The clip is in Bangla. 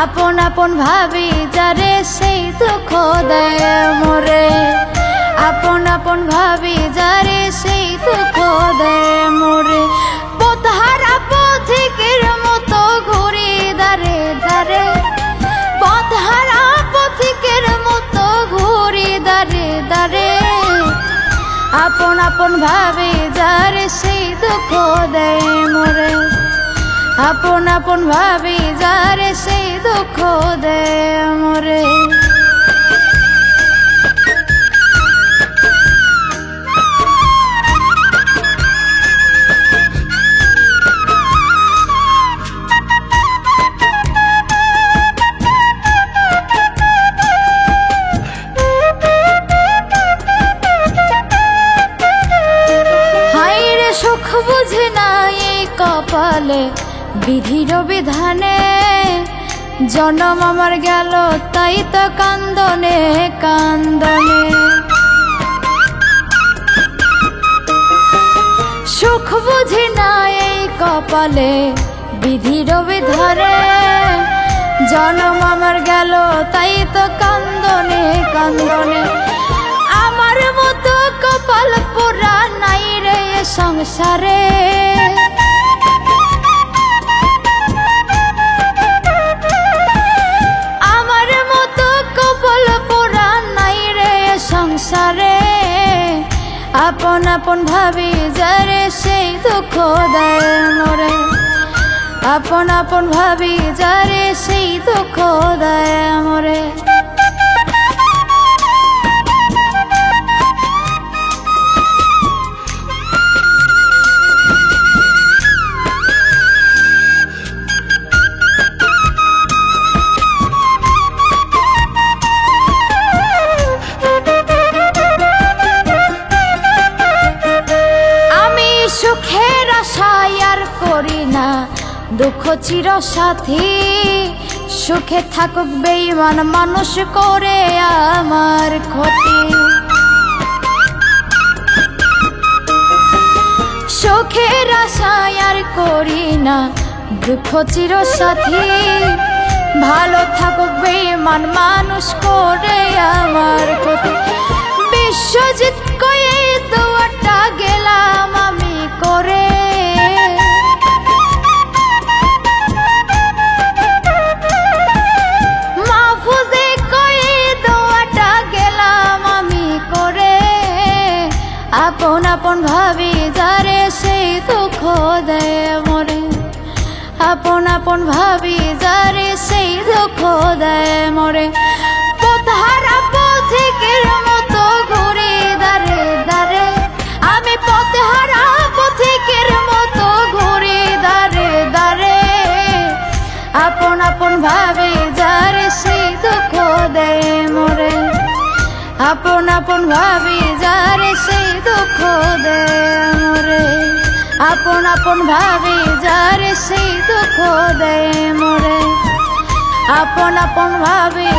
আপন আপন ভাবি যারে সেই দুঃখ দেয় মোরে। আপন আপন ভাবি যারে সেই দুঃখ দেয় মোরে। পথহারা পথিকের মতো ঘুরি দারে দারে, পথহারা পথিকের মতো ঘুরি দারে দারে। আপন আপন ভাবি যারে সেই দুঃখ দেয় মোরে। আপন আপন ভাবি যারে সেই দুঃখ দেয় মোরে। হায়রে সুখ বুঝে না এই কপালে বিধির বিধানে, জনম আমার গেল তাই তো কান্দনে কান্দনে। সুখ বুঝি না এই কপালে বিধির বিধানে, জনম আমার গেল তাই তো কান্দনে কান্দনে। আমার মতো কপাল পোড়া নাই রে সংসারে, সংসারে। আপন আপন ভাবি যারে সেই দুঃখ দেয় মোরে। আপন আপন ভাবি যারে সেই দুঃখ দেয় মোরে। সুখের আশায় আর করি না দুঃখ চির সাথী, সুখে থাকুক বেঈমান মানুষ করে আমার ক্ষতি। সুখের আশায় আর করি না দুঃখ চির সাথী, ভালো থাকুক বেঈমান মানুষ করে আমার ক্ষতি। বিশ্বজিৎ কয়ে দোয়াটা গেলাম আমি করে, মাহফুজে কয়ে দোয়াটা গেলাম আমি করে। আপন আপন ভাবি যারে সেই দুঃখ দেয় মোরে। আপন আপন ভাবি যারে সেই দুঃখ দেয় মোরে। পথহারা পথিকের মতো ঘুরি দারে দারে, আমি পথহারা পথিকের মতো ঘুরি দারে দারে। আপন আপন ভাবি যারে সেই দুঃখ দেয় মোরে। আপন আপন ভাবি যারে সেই দুঃখ দেয় মোরে। আপন আপন ভাবি যারে সেই দুঃখ দেয় মোরে। আপন আপন ভাবি